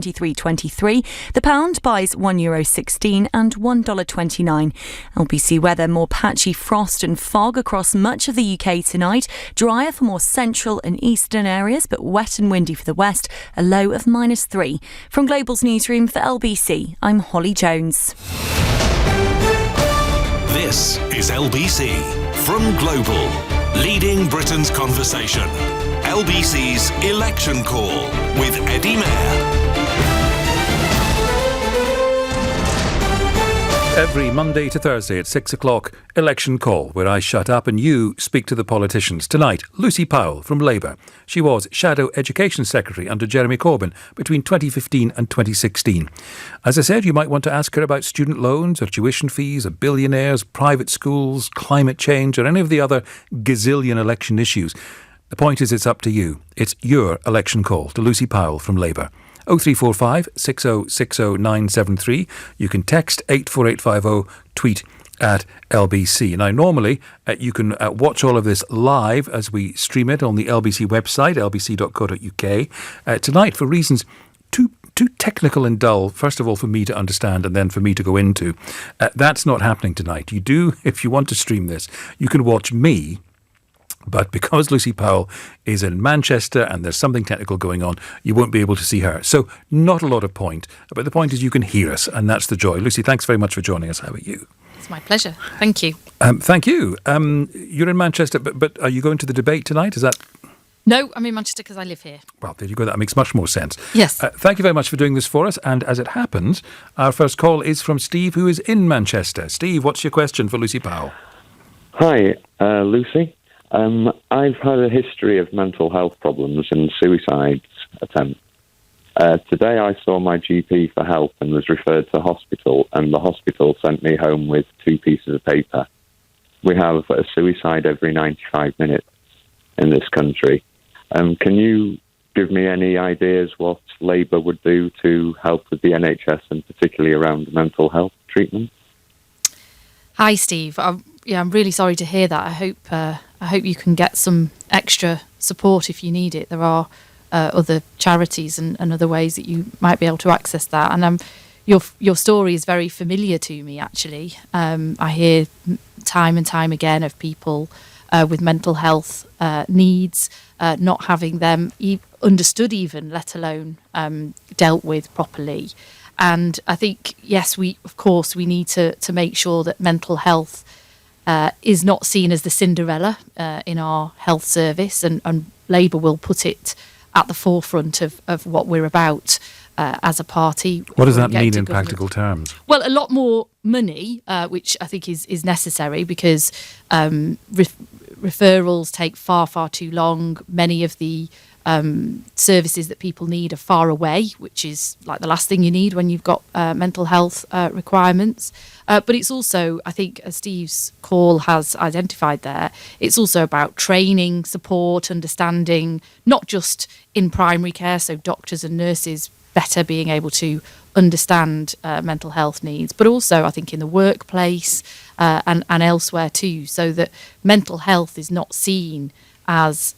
23.23. The pound buys €1.16 and $1.29. LBC weather: more patchy frost and fog across much of the UK tonight. Drier for more central and eastern areas, but wet and windy for the west. A low of -3. From Global's newsroom for LBC, I'm Holly Jones. This is LBC from Global, leading Britain's conversation. LBC's Election Call with Eddie Mair. Every Monday to Thursday at 6 o'clock, Election Call, where I shut up and you speak to the politicians. Tonight, Lucy Powell from Labour. She was Shadow Education Secretary under Jeremy Corbyn between 2015 and 2016. As I said, you might want to ask her about student loans or tuition fees or billionaires, private schools, climate change or any of the other gazillion election issues. The point is, it's up to you. It's your election call to Lucy Powell from Labour. 0345 6060 973. You can text 84850, tweet at LBC. Now, normally you can watch all of this live as we stream it on the LBC website, lbc.co.uk. Tonight, for reasons too technical and dull, first of all for me to understand and then for me to go into, that's not happening tonight. You do, if you want to stream this, you can watch me. But because Lucy Powell is in Manchester and there's something technical going on, you won't be able to see her. So not a lot of point. But the point is you can hear us, and that's the joy. Lucy, thanks very much for joining us. How are you? It's my pleasure. Thank you. Thank you. You're in Manchester, but are you going to the debate tonight? Is that... No, I'm in Manchester because I live here. Well, there you go. That makes much more sense. Yes. Thank you very much for doing this for us. And as it happens, our first call is from Steve, who is in Manchester. Steve, what's your question for Lucy Powell? Hi, Lucy. I've had a history of mental health problems and suicide attempts. Today I saw my GP for help and was referred to hospital, and the hospital sent me home with 2 pieces of paper. We have a suicide every 95 minutes in this country. Can you give me any ideas what Labour would do to help with the NHS and particularly around mental health treatment? Hi, Steve. I'm really sorry to hear that. I hope you can get some extra support if you need it. There are other charities and other ways that you might be able to access that. And your story is very familiar to me, actually. I hear time and time again of people with mental health needs not having them understood even, let alone dealt with properly. And I think, yes, we need to make sure that mental health is not seen as the Cinderella in our health service, and Labour will put it at the forefront of what we're about as a party. What does that mean in practical terms? Well, a lot more money, which I think is necessary because referrals take far, far too long. Many of the services that people need are far away, which is like the last thing you need when you've got mental health requirements. But it's also, I think, as Steve's call has identified there, it's also about training, support, understanding, not just in primary care, so doctors and nurses better being able to understand mental health needs, but also I think in the workplace and elsewhere too, so that mental health is not seen as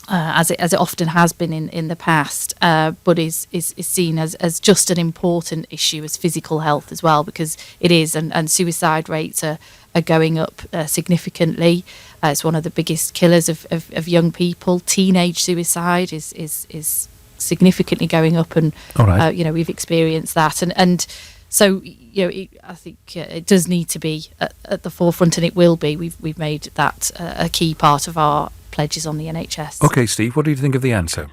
it often has been in the past, but is seen as just an important issue as physical health as well, because it is, and suicide rates are going up significantly. It's one of the biggest killers of young people. Teenage suicide is significantly going up, and right. We've experienced that, and so I think it does need to be at the forefront, and it will be. We've made that a key part of our pledges on the NHS. Okay, Steve, what do you think of the answer?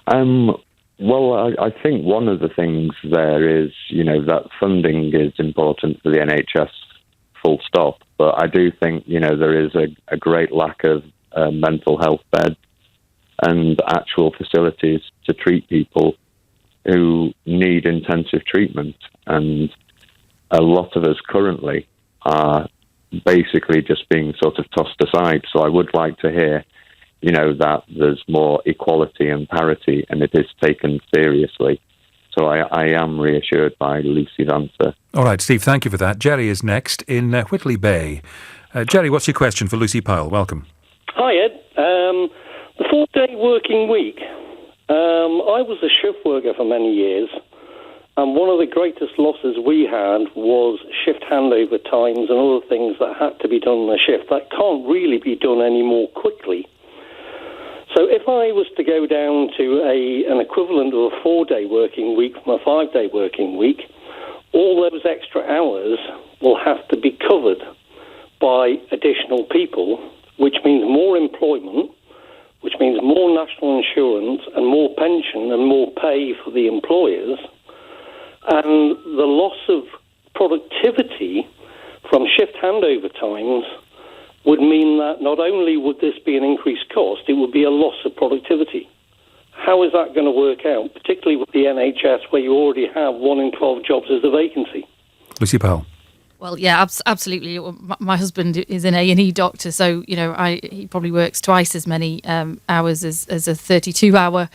Well, I think one of the things there is, that funding is important for the NHS, full stop. But I do think, there is a great lack of mental health beds and actual facilities to treat people who need intensive treatment. And a lot of us currently are basically just being sort of tossed aside. So I would like to hear, that there's more equality and parity and it is taken seriously. So I am reassured by Lucy's answer. All right, Steve, thank you for that. Jerry is next in Whitley Bay. Jerry, what's your question for Lucy Powell? Welcome. Hi, Ed. The 4-day working week I was a shift worker for many years, and one of the greatest losses we had was shift handover times and other things that had to be done in a shift that can't really be done any more quickly. So if I was to go down to an equivalent of a 4-day working week from a 5-day working week, all those extra hours will have to be covered by additional people, which means more employment, which means more national insurance and more pension and more pay for the employers. And the loss of productivity from shift handover times would mean that not only would this be an increased cost, it would be a loss of productivity. How is that going to work out, particularly with the NHS, where you already have 1 in 12 jobs as a vacancy? Lucy Powell. Well, yeah, absolutely. My husband is an A&E doctor, so he probably works twice as many hours as a 32-hour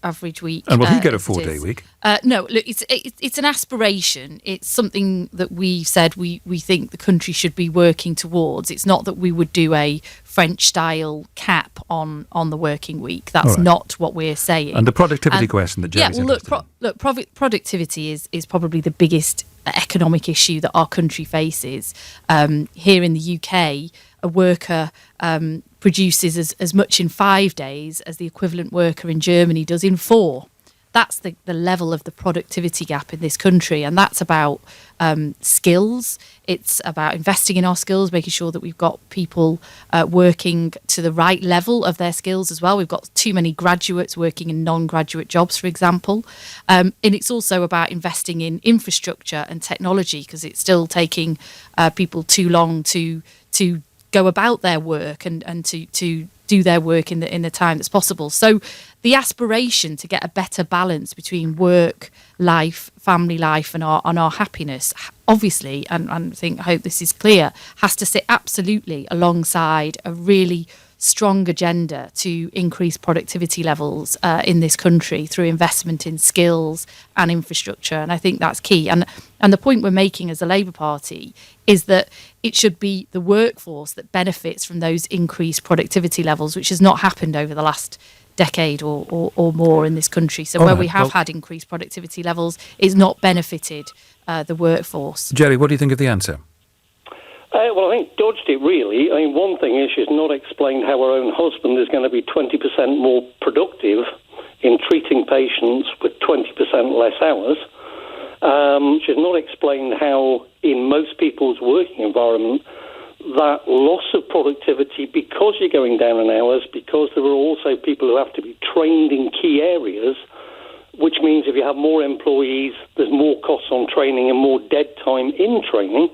average week. And will he get a 4-day week? No, look, it's an aspiration. It's something that we said we think the country should be working towards. It's not that we would do a French-style cap on the working week. That's not what we're saying. And the productivity question that Jerry's productivity is probably the biggest economic issue that our country faces. Here in the UK, a worker produces as much in 5 days as the equivalent worker in Germany does in 4. That's the level of the productivity gap in this country, and that's about skills. It's about investing in our skills, making sure that we've got people working to the right level of their skills as well. We've got too many graduates working in non-graduate jobs, for example. And it's also about investing in infrastructure and technology, because it's still taking people too long to go about their work and to do their work in the time that's possible. So the aspiration to get a better balance between work, life, family life and our happiness, obviously, and I hope this is clear, has to sit absolutely alongside a really strong agenda to increase productivity levels in this country through investment in skills and infrastructure. And I think that's key. And the point we're making as a Labour Party is that it should be the workforce that benefits from those increased productivity levels, which has not happened over the last decade or more in this country. So where we have had increased productivity levels, it's not benefited the workforce. Jerry, what do you think of the answer? Well, I think dodged it, really. I mean, one thing is she's not explained how her own husband is going to be 20% more productive in treating patients with 20% less hours. She's not explained how, in most people's working environment, that loss of productivity, because you're going down in hours, because there are also people who have to be trained in key areas, which means if you have more employees, there's more costs on training and more dead time in training.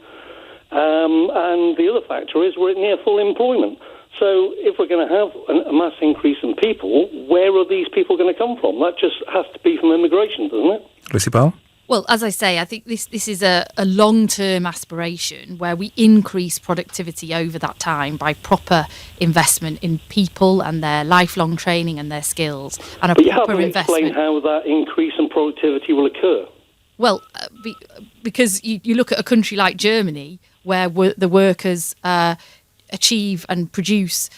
And the other factor is we're at near full employment. So if we're going to have a mass increase in people, where are these people going to come from? That just has to be from immigration, doesn't it? Lucy Powell? Well, as I say, I think this is a long-term aspiration where we increase productivity over that time by proper investment in people and their lifelong training and their skills, and but proper investment. But you haven't explained how that increase in productivity will occur. Well, because you look at a country like Germany, where the workers achieve and produce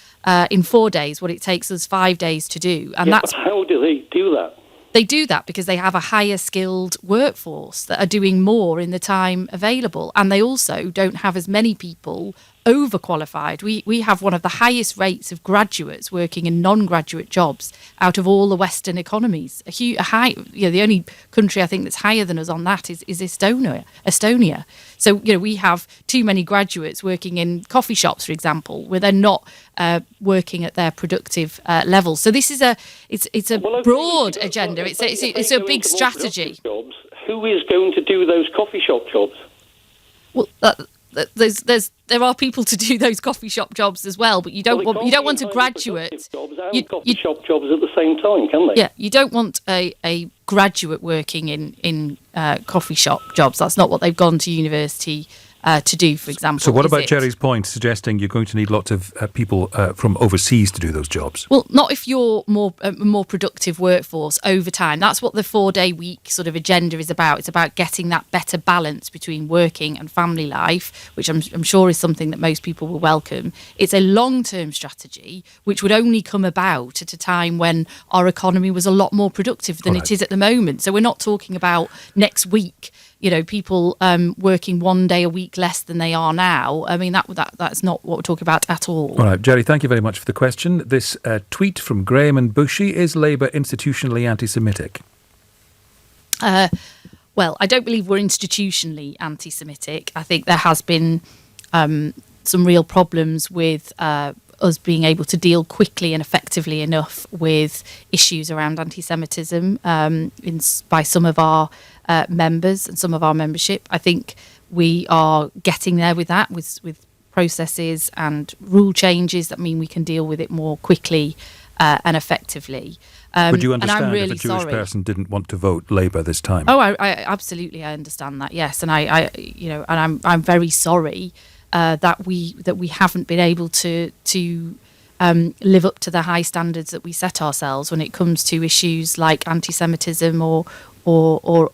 in 4 days what it takes us 5 days to do. And but how do they do that? They do that because they have a higher skilled workforce that are doing more in the time available. And they also don't have as many people overqualified. We have one of the highest rates of graduates working in non-graduate jobs out of all the Western economies. The only country I think that's higher than us on that is Estonia. So we have too many graduates working in coffee shops, for example, where they're not working at their productive level. So this is a broad agenda. It's a big strategy. Jobs, who is going to do those coffee shop jobs? Well, there are people to do those coffee shop jobs as well, but you don't want a graduate. Coffee shop jobs at the same time, can they? Yeah, you don't want a graduate working in coffee shop jobs. That's not what they've gone to university to do, for example. So what about Jerry's point, suggesting you're going to need lots of people from overseas to do those jobs? Well, not if you're more productive workforce over time. That's what the 4-day week sort of agenda is about. It's about getting that better balance between working and family life, which I'm sure is something that most people will welcome. It's a long-term strategy which would only come about at a time when our economy was a lot more productive than it is at the moment. So we're not talking about next week, people working 1 day a week less than they are now. I mean, that's not what we're talking about at all. All right, Jerry, thank you very much for the question. This tweet from Graham and Bushy: is Labour institutionally anti-Semitic? Well, I don't believe we're institutionally anti-Semitic. I think there has been some real problems with us being able to deal quickly and effectively enough with issues around anti-Semitism by some of our members and some of our membership. I think we are getting there with that, with processes and rule changes that mean we can deal with it more quickly and effectively. Would you understand really if a Jewish person didn't want to vote Labour this time? Oh, I absolutely, I understand that. Yes, and I'm very sorry that we haven't been able to live up to the high standards that we set ourselves when it comes to issues like anti-Semitism or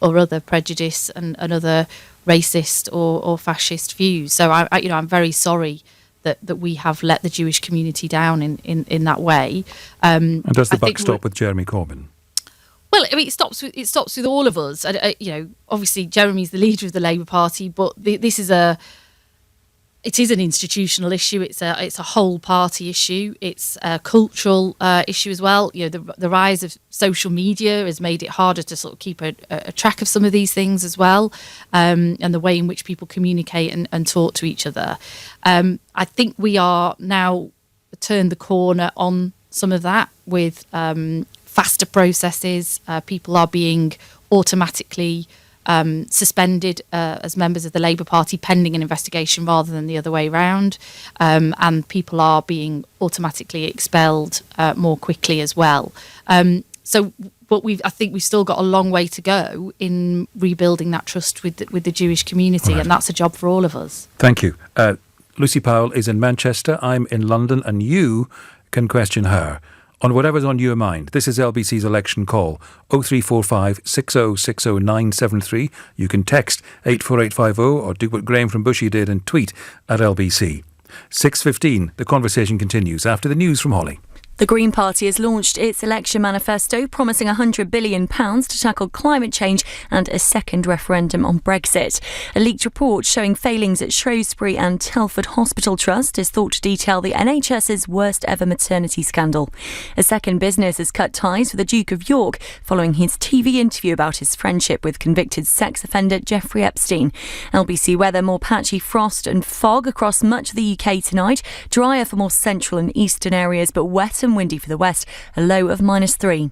other prejudice and other racist or fascist views. So I'm very sorry that we have let the Jewish community down in that way. And does the buck stop with Jeremy Corbyn? Well, I mean, it stops with all of us. Obviously Jeremy's the leader of the Labour Party, but it is an institutional issue. It's a whole party issue. It's a cultural issue as well. The rise of social media has made it harder to sort of keep a track of some of these things as well, and the way in which people communicate and talk to each other. I think we are now turned the corner on some of that with faster processes. People are being automatically suspended as members of the Labour Party pending an investigation rather than the other way round, and people are being automatically expelled more quickly as well. But I think we've still got a long way to go in rebuilding that trust with the Jewish community, and that's a job for all of us. Thank you. Lucy Powell is in Manchester, I'm in London, and you can question her on whatever's on your mind. This is LBC's election call, 0345 6060 973. You can text 84850 or do what Graham from Bushy did and tweet at LBC. 6:15, the conversation continues after the news from Holly. The Green Party has launched its election manifesto promising £100 billion to tackle climate change and a second referendum on Brexit. A leaked report showing failings at Shrewsbury and Telford Hospital Trust is thought to detail the NHS's worst ever maternity scandal. A second business has cut ties with the Duke of York following his TV interview about his friendship with convicted sex offender Jeffrey Epstein. LBC weather: more patchy frost and fog across much of the UK tonight. Drier for more central and eastern areas, but wet and windy for the west, a low of -3.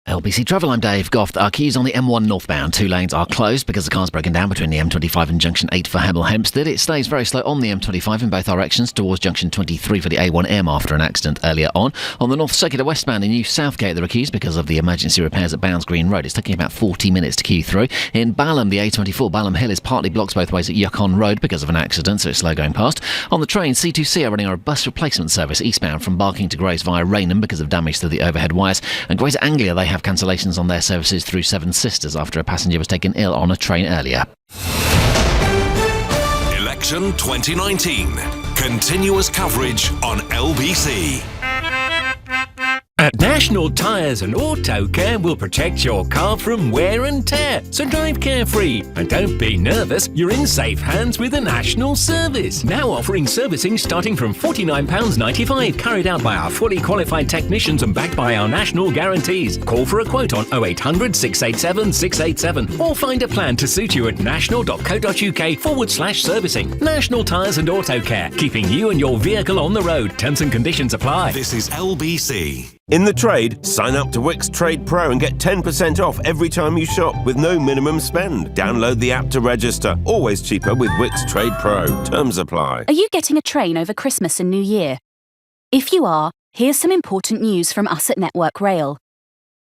LBC Travel, I'm Dave Goff. Our queues on the M1 northbound. 2 lanes are closed because the car's broken down between the M25 and Junction 8 for Hemel Hempstead. It stays very slow on the M25 in both directions towards Junction 23 for the A1M after an accident earlier on. On the North Circular westbound in New Southgate, there are queues because of the emergency repairs at Bounds Green Road. It's taking about 40 minutes to queue through. In Balham, the A24 Balham Hill is partly blocked both ways at Yukon Road because of an accident, so it's slow going past. On the train, C2C are running a bus replacement service eastbound from Barking to Grays via Rainham because of damage to the overhead wires. And Greater Anglia, they have cancellations on their services through Seven Sisters after a passenger was taken ill on a train earlier. Election 2019. Continuous coverage on LBC. At National Tyres and Auto Care, we'll protect your car from wear and tear. So drive carefree and don't be nervous. You're in safe hands with the National Service. Now offering servicing starting from £49.95, carried out by our fully qualified technicians and backed by our national guarantees. Call for a quote on 0800 687 687 or find a plan to suit you at national.co.uk/servicing. National Tyres and Auto Care, keeping you and your vehicle on the road. Terms and conditions apply. This is LBC. In the trade, sign up to Wix Trade Pro and get 10% off every time you shop with no minimum spend. Download the app to register. Always cheaper with Wix Trade Pro. Terms apply. Are you getting a train over Christmas and New Year? If you are, here's some important news from us at Network Rail.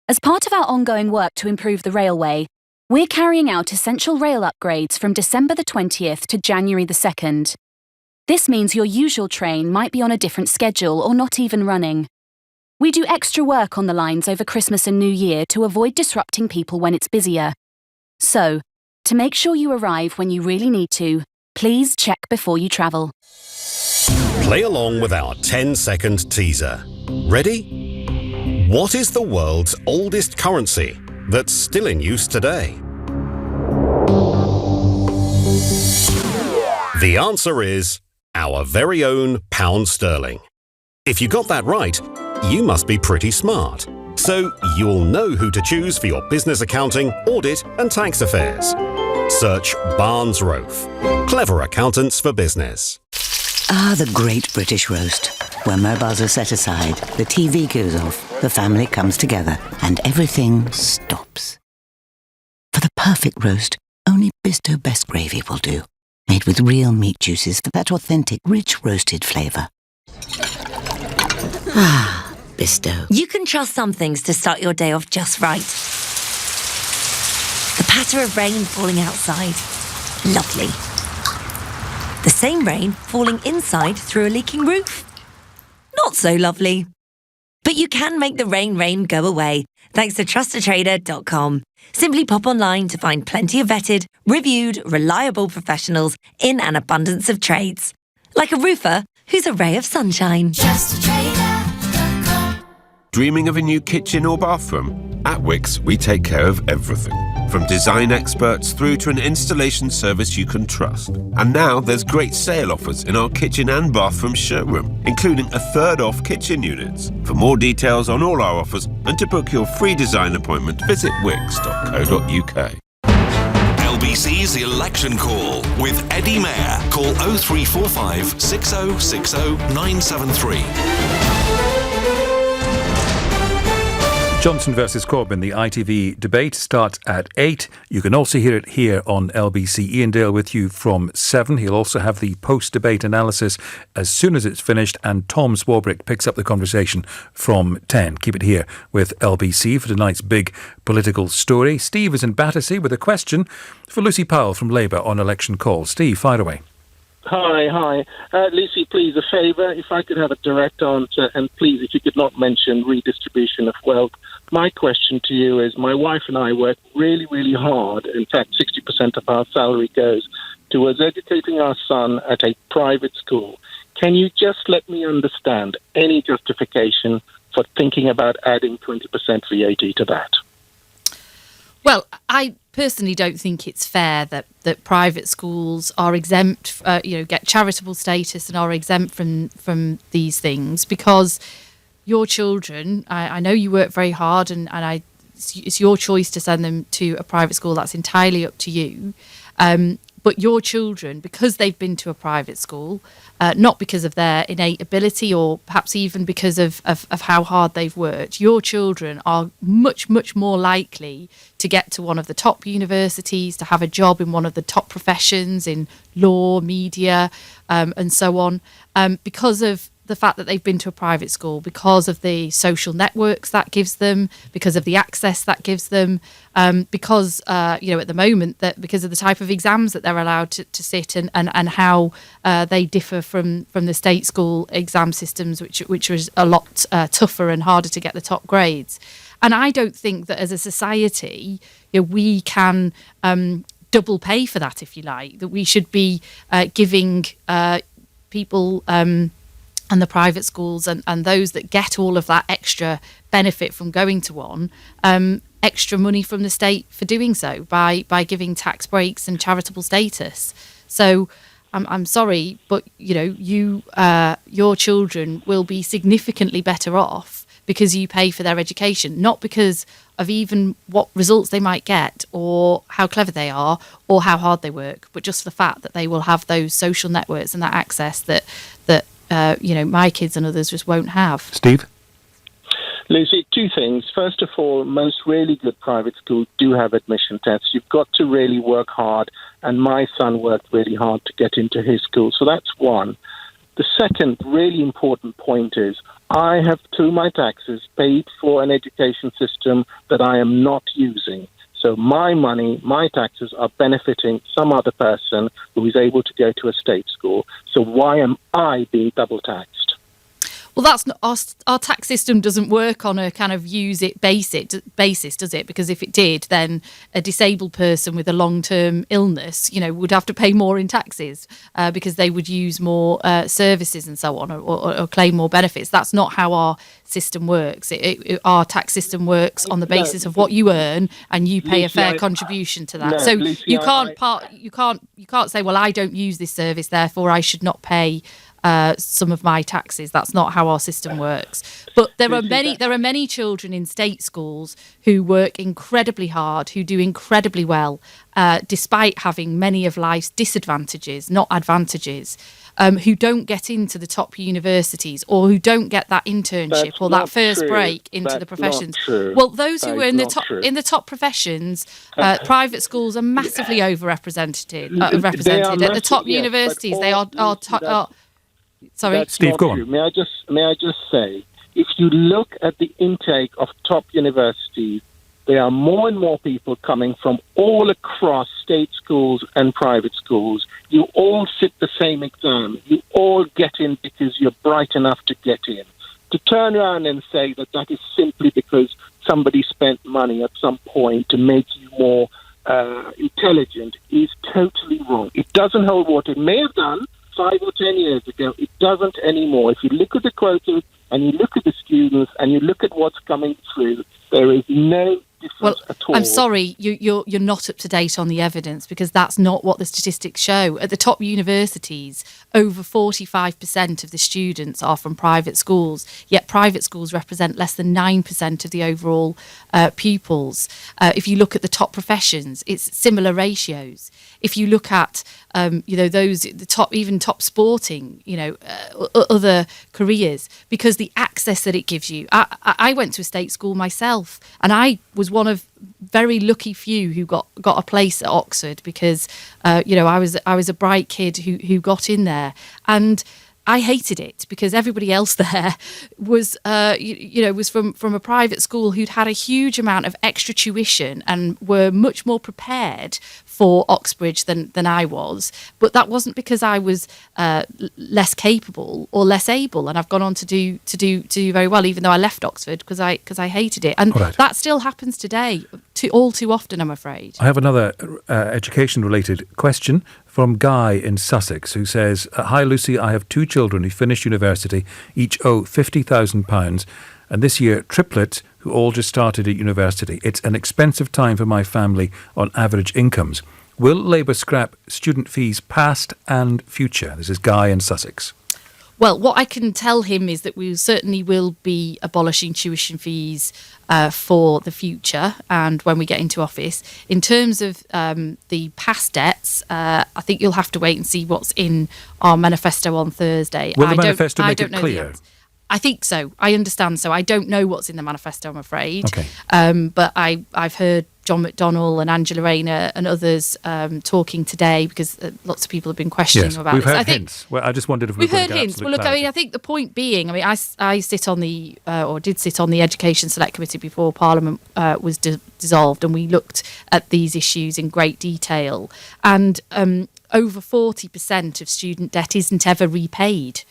As part of our ongoing work to improve the railway, We're carrying out essential rail upgrades from December the 20th to January the 2nd. This means your usual train might be on a different schedule or not even running. We do extra work on the lines over Christmas and New Year to avoid disrupting people when it's busier. So, to make sure you arrive when you really need to, please check before you travel. Play along with our 10-second teaser. Ready? What is the world's oldest currency that's still in use today? The answer is our very own pound sterling. If you got that right, you must be pretty smart. So you'll know who to choose for your business accounting, audit and tax affairs. Search Barnes Roaf. Clever accountants for business. Ah, the great British roast. Where mobiles are set aside, the TV goes off, the family comes together, and everything stops. For the perfect roast, only Bisto Best Gravy will do. Made with real meat juices for that authentic, rich roasted flavour. Ah, Bisto. You can trust some things to start your day off just right. The patter of rain falling outside. Lovely. The same rain falling inside through a leaking roof. Not so lovely. But you can make the rain go away thanks to trustatrader.com. Simply pop online to find plenty of vetted, reviewed, reliable professionals in an abundance of trades. Like a roofer who's a ray of sunshine. Trustatrader.com. Dreaming of a new kitchen or bathroom? At Wix, we take care of everything. From design experts through to an installation service you can trust. And now there's great sale offers in our kitchen and bathroom showroom, including a third off kitchen units. For more details on all our offers and to book your free design appointment, visit wix.co.uk. LBC's Election Call with Eddie Mair. Call 0345 6060 973. Johnson versus Corbyn, the ITV debate starts at 8. You can also hear it here on LBC. Ian Dale with you from 7. He'll also have the post-debate analysis as soon as it's finished, and Tom Swarbrick picks up the conversation from 10. Keep it here with LBC for tonight's big political story. Steve is in Battersea with a question for Lucy Powell from Labour on Election Call. Steve, fire away. Hi. Lucy, please, a favour. If I could have a direct answer, and please, if you could not mention redistribution of wealth. My question to you is, my wife and I work really, really hard. In fact, 60% of our salary goes towards educating our son at a private school. Can you just let me understand any justification for thinking about adding 20% VAT to that? Well, I personally don't think it's fair that private schools are exempt, get charitable status and are exempt from these things, because your children, I know you work very hard and it's your choice to send them to a private school. That's entirely up to you. But your children, because they've been to a private school, not because of their innate ability or perhaps even because of how hard they've worked, your children are much, much more likely to get to one of the top universities, to have a job in one of the top professions in law, media, and so on, because of the fact that they've been to a private school, because of the social networks that gives them, because of the access that gives them, because at the moment that because of the type of exams that they're allowed to sit and how they differ from the state school exam systems, which was a lot tougher and harder to get the top grades. And I don't think that as a society we can double pay for that, if you like, that we should be giving people and the private schools and those that get all of that extra benefit from going to one, extra money from the state for doing so by giving tax breaks and charitable status. So I'm sorry, but your children will be significantly better off because you pay for their education, not because of even what results they might get or how clever they are or how hard they work, but just the fact that they will have those social networks and that access that my kids and others just won't have. Steve? Lucy, two things. First of all, most really good private schools do have admission tests. You've got to really work hard, and my son worked really hard to get into his school. So that's one. The second really important point is I have, through my taxes, paid for an education system that I am not using. So my money, my taxes are benefiting some other person who is able to go to a state school. So why am I being double taxed? Well, that's not, our tax system doesn't work on a kind of use it basis, does it? Because if it did, then a disabled person with a long-term illness, would have to pay more in taxes because they would use more services and so on, or claim more benefits. That's not how our system works. Our tax system works on the basis of what you earn, and you pay a fair contribution to that. No, so Lucy, you can't say, well, I don't use this service, therefore I should not pay some of my taxes. That's not how our system works. But there are many children in state schools who work incredibly hard, who do incredibly well, despite having many of life's disadvantages, not advantages, who don't get into the top universities, or who don't get that internship or that first break into the professions. Well, those who are in the top professions, private schools are massively overrepresented. Represented at the top universities. They are sorry, Steve, go on. May I just say, if you look at the intake of top universities, there are more and more people coming from all across state schools and private schools. You all sit the same exam. You all get in because you're bright enough to get in. To turn around and say that is simply because somebody spent money at some point to make you more intelligent is totally wrong. It doesn't hold water. It may have done 5 or 10 years ago. It doesn't anymore. If you look at the quotas and you look at the students and you look at what's coming through, there is no difference at all. I'm sorry, you're not up to date on the evidence, because that's not what the statistics show. At the top universities, over 45% of the students are from private schools, yet private schools represent less than 9% of the overall pupils. If you look at the top professions, it's similar ratios. If you look at top sporting, other careers, because the access that it gives you. I went to a state school myself, and I was one of very lucky few who got a place at Oxford, because I was a bright kid who got in there, and I hated it because everybody else there was was from a private school who'd had a huge amount of extra tuition and were much more prepared for Oxbridge than I was. But that wasn't because I was less capable or less able, and I've gone on to do very well, even though I left Oxford because I hated it, and that still happens today, all too often, I'm afraid. I have another education-related question from Guy in Sussex, who says, "Hi Lucy, I have 2 children who finished university, each owe £50,000, and this year triplets who all just started at university. It's an expensive time for my family on average incomes. Will Labour scrap student fees past and future?" This is Guy in Sussex. Well, what I can tell him is that we certainly will be abolishing tuition fees for the future and when we get into office. In terms of the past debts, I think you'll have to wait and see what's in our manifesto on Thursday. Will the manifesto make it clear? I think so. I understand so. I don't know what's in the manifesto, I'm afraid. Okay. But I've heard John McDonnell and Angela Rayner and others talking today, because lots of people have been questioning about we've this. Heard hints. Well, I just wondered if we've heard hints. Well, look, I think the point being, I sit on the or did sit on the Education Select Committee before Parliament was dissolved, and we looked at these issues in great detail. And over 40% of student debt isn't ever repaid.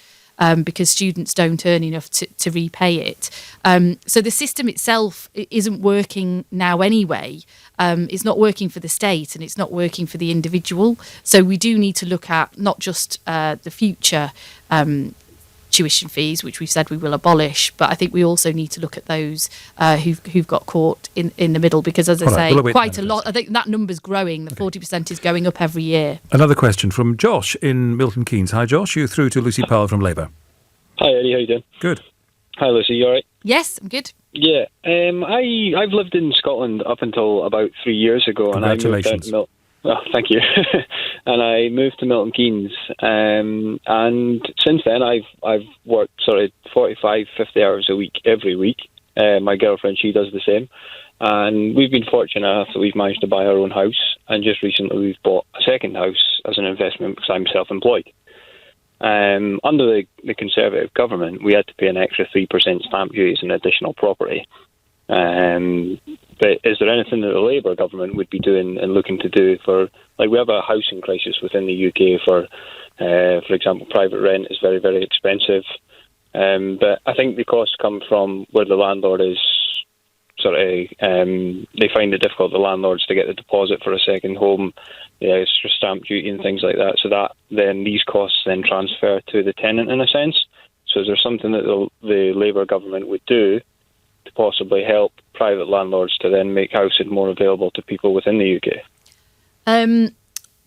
Because students don't earn enough to repay it. So the system itself isn't working now anyway. It's not working for the state, and it's not working for the individual. So we do need to look at not just the future tuition fees, which we've said we will abolish, but I think we also need to look at those who've got caught in the middle, because, as I say, quite a lot. I think that number's growing. The 40% is going up every year. Another question from Josh in Milton Keynes. Hi, Josh. You're through to Lucy Powell from Labour. Hi, Eddie. How you doing? Good. Hi, Lucy. You all right? Yes, I'm good. Yeah. I've lived in Scotland up until about 3 years ago. Congratulations. And I moved down to thank you. And I moved to Milton Keynes, and since then I've worked sort of 45, 50 hours a week every week. My girlfriend, she does the same, and we've been fortunate enough that we've managed to buy our own house, and just recently we've bought a second house as an investment because I'm self-employed. Under the Conservative government, we had to pay an extra 3% stamp duty as an additional property. But is there anything that the Labour government would be doing and looking to do for, like, we have a housing crisis within the UK for example, private rent is very, very expensive. But I think the costs come from where the landlord is sort of, they find it difficult, the landlords, to get the deposit for a second home, extra stamp duty and things like that. So that then these costs then transfer to the tenant in a sense. So is there something that the Labour government would do to possibly help private landlords to then make housing more available to people within the UK?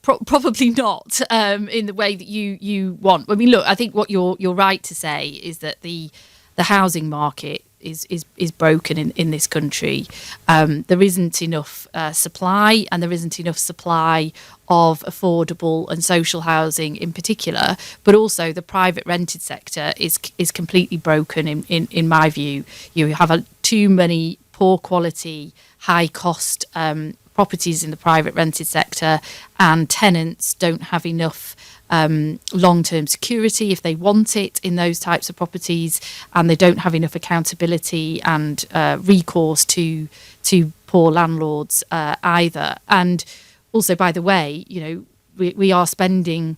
Probably not in the way that you want. I mean, look, I think what you're right to say is that the housing market is broken in this country. There isn't enough supply, and there isn't enough supply of affordable and social housing in particular, but also the private rented sector is completely broken in my view. You have too many poor quality, high cost properties in the private rented sector, and tenants don't have enough long-term security if they want it in those types of properties, and they don't have enough accountability and recourse to poor landlords either. And also, by the way, we are spending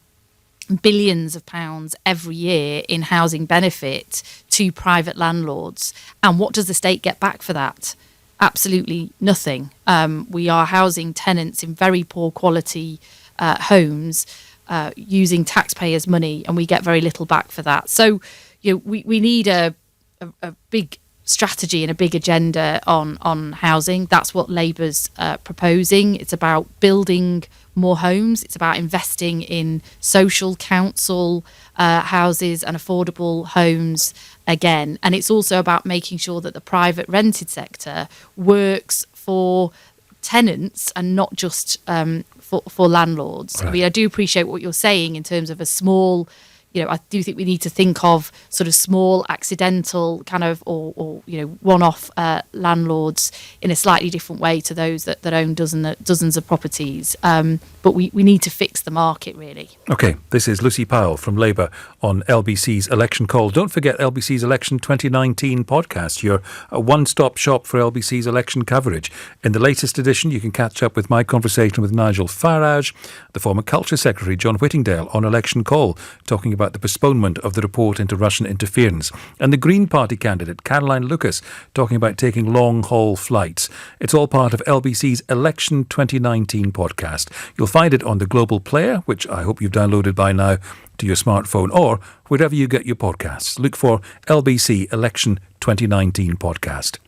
billions of pounds every year in housing benefit to private landlords, and what does the state get back for that? Absolutely nothing. We are housing tenants in very poor quality homes using taxpayers' money, and we get very little back for that. So, we need a big strategy and a big agenda on housing. That's what Labour's proposing. It's about building more homes. It's about investing in social council houses and affordable homes again. And it's also about making sure that the private rented sector works for tenants and not just for landlords. Right. I mean, I do appreciate what you're saying in terms of a small, I do think we need to think of sort of small, accidental kind of or one-off landlords in a slightly different way to those that own dozens of properties. But we need to fix the market, really. OK, this is Lucy Powell from Labour on LBC's Election Call. Don't forget LBC's Election 2019 podcast, your one-stop shop for LBC's election coverage. In the latest edition, you can catch up with my conversation with Nigel Farage, the former Culture Secretary John Whittingdale on Election Call, talking about the postponement of the report into Russian interference, and the Green Party candidate Caroline Lucas talking about taking long-haul flights. It's all part of LBC's Election 2019 podcast. You'll find it on the Global Player, which I hope you've downloaded by now to your smartphone, or wherever you get your podcasts. Look for LBC Election 2019 podcast.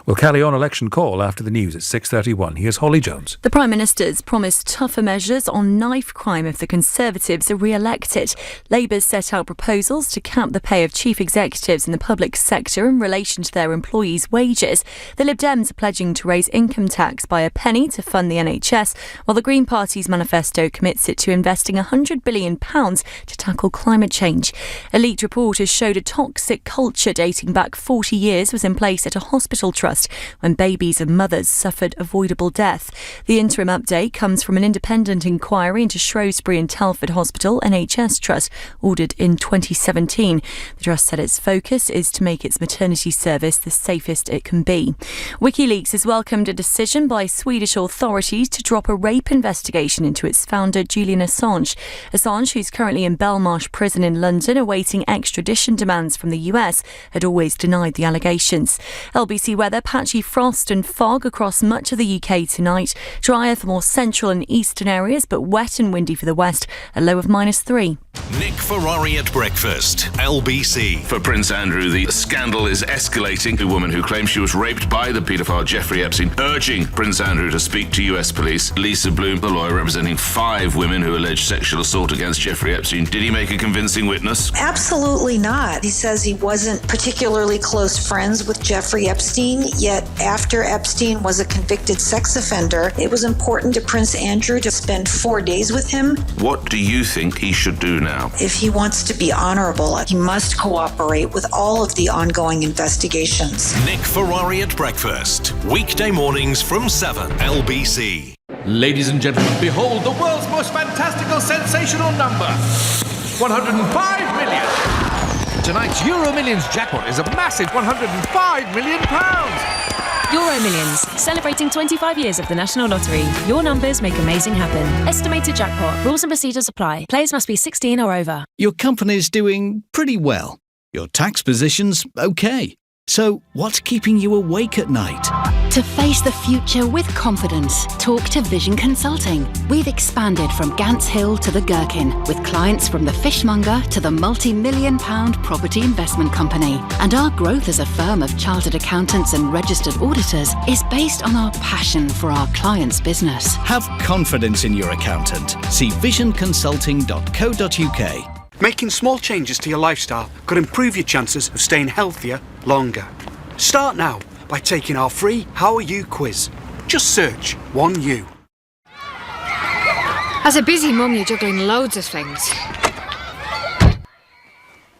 We'll carry on Election Call after the news at 6:31. Here's Holly Jones. The Prime Minister's promised tougher measures on knife crime if the Conservatives are re-elected. Labour's set out proposals to cap the pay of chief executives in the public sector in relation to their employees' wages. The Lib Dems are pledging to raise income tax by a penny to fund the NHS, while the Green Party's manifesto commits it to investing £100 billion to tackle climate change. A leaked report has showed a toxic culture dating back 40 years was in place at a hospital trust when babies and mothers suffered avoidable death. The interim update comes from an independent inquiry into Shrewsbury and Telford Hospital NHS Trust, ordered in 2017. The trust said its focus is to make its maternity service the safest it can be. WikiLeaks has welcomed a decision by Swedish authorities to drop a rape investigation into its founder Julian Assange. Assange, who's currently in Belmarsh prison in London awaiting extradition demands from the US, had always denied the allegations. LBC weather, patchy frost and fog across much of the UK tonight. Drier for more central and eastern areas, but wet and windy for the west, a low of -3. Nick Ferrari at breakfast, LBC. For Prince Andrew, the scandal is escalating. A woman who claims she was raped by the paedophile Jeffrey Epstein, urging Prince Andrew to speak to US police. Lisa Bloom, the lawyer representing 5 women who alleged sexual assault against Jeffrey Epstein. Did he make a convincing witness? Absolutely not. He says he wasn't particularly close friends with Jeffrey Epstein, yet after Epstein was a convicted sex offender, it was important to Prince Andrew to spend 4 days with him. What do you think he should do now? If he wants to be honorable, he must cooperate with all of the ongoing investigations. Nick Ferrari at breakfast, weekday mornings from 7, LBC. Ladies and gentlemen, behold the world's most fantastical, sensational number. 105 million. Tonight's Euro Millions jackpot is a massive £105 million. Euro Millions, celebrating 25 years of the National Lottery. Your numbers make amazing happen. Estimated jackpot. Rules and procedures apply. Players must be 16 or over. Your company's doing pretty well. Your tax position's okay. So, what's keeping you awake at night? To face the future with confidence, talk to Vision Consulting. We've expanded from Gants Hill to the Gherkin, with clients from the fishmonger to the multi-million-pound property investment company. And our growth as a firm of chartered accountants and registered auditors is based on our passion for our clients' business. Have confidence in your accountant. See visionconsulting.co.uk. Making small changes to your lifestyle could improve your chances of staying healthier longer. Start now by taking our free How Are You quiz. Just search 1U. As a busy mum, you're juggling loads of things.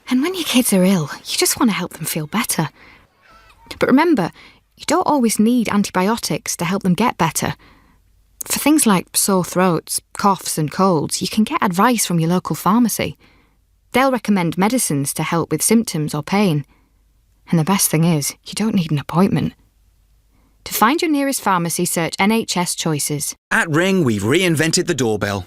And when your kids are ill, you just want to help them feel better. But remember, you don't always need antibiotics to help them get better. For things like sore throats, coughs and colds, you can get advice from your local pharmacy. They'll recommend medicines to help with symptoms or pain. And the best thing is, you don't need an appointment. To find your nearest pharmacy, search NHS Choices. At Ring, we've reinvented the doorbell.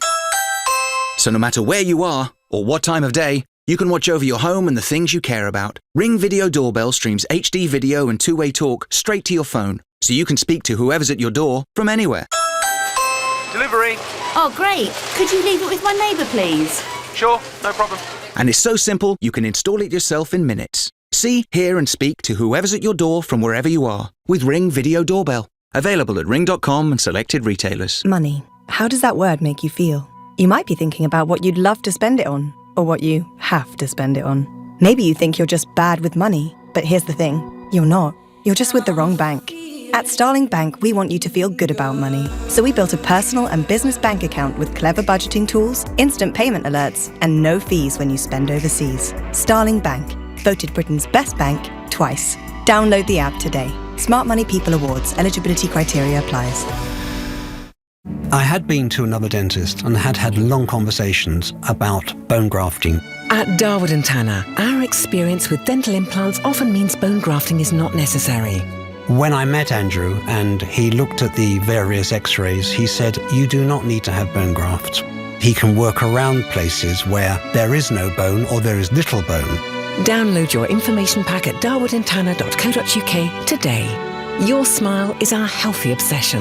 So no matter where you are, or what time of day, you can watch over your home and the things you care about. Ring Video Doorbell streams HD video and two-way talk straight to your phone, so you can speak to whoever's at your door from anywhere. Delivery. Oh, great. Could you leave it with my neighbour, please? Sure, no problem. And it's so simple, you can install it yourself in minutes. See, hear and speak to whoever's at your door from wherever you are with Ring Video Doorbell. Available at ring.com and selected retailers. Money. How does that word make you feel? You might be thinking about what you'd love to spend it on, or what you have to spend it on. Maybe you think you're just bad with money, but here's the thing. You're not. You're just with the wrong bank. At Starling Bank, we want you to feel good about money. So we built a personal and business bank account with clever budgeting tools, instant payment alerts, and no fees when you spend overseas. Starling Bank. Voted Britain's best bank twice. Download the app today. Smart Money People Awards. Eligibility criteria applies. I had been to another dentist and had long conversations about bone grafting. At Darwood and Tanner, our experience with dental implants often means bone grafting is not necessary. When I met Andrew and he looked at the various x-rays, he said, you do not need to have bone grafts. He can work around places where there is no bone or there is little bone. Download your information pack at darwoodandtanner.co.uk today. Your smile is our healthy obsession.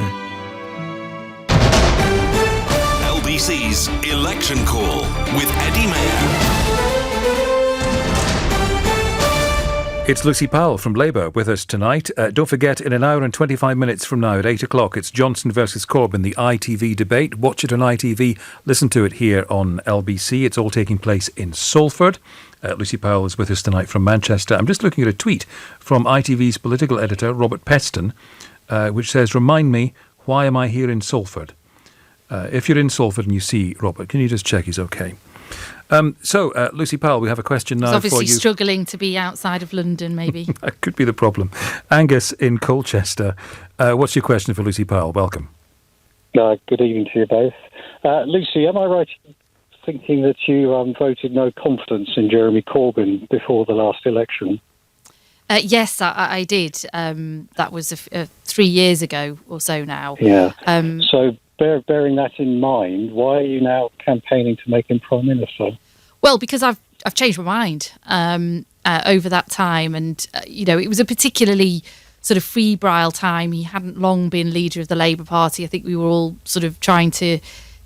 LBC's Election Call with Eddie Mair. It's Lucy Powell from Labour with us tonight. Don't forget, in an hour and 25 minutes from now at 8 o'clock, it's Johnson versus Corbyn, the ITV debate. Watch it on ITV. Listen to it here on LBC. It's all taking place in Salford. Lucy Powell is with us tonight from Manchester. I'm just looking at a tweet from ITV's political editor, Robert Peston, which says, remind me, why am I here in Salford? If you're in Salford and you see Robert, can you just check he's okay? So, Lucy Powell, we have a question now He's for you. obviously struggling to be outside of London, maybe. That could be the problem. Angus in Colchester, what's your question for Lucy Powell? Welcome. Good evening to you both. Lucy, am I right in thinking that you voted no confidence in Jeremy Corbyn before the last election? Yes, I did. That was 3 years ago or so now. Yeah. So bearing that in mind, why are you now campaigning to make him Prime Minister? Well, because I've changed my mind over that time. And, it was a particularly sort of febrile time. He hadn't long been leader of the Labour Party. I think we were all sort of trying to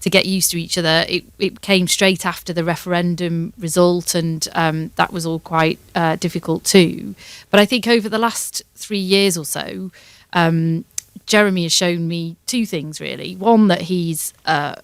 get used to each other. It came straight after the referendum result, and that was all quite difficult too. But I think over the last 3 years or so, Jeremy has shown me two things, really. One, that he's a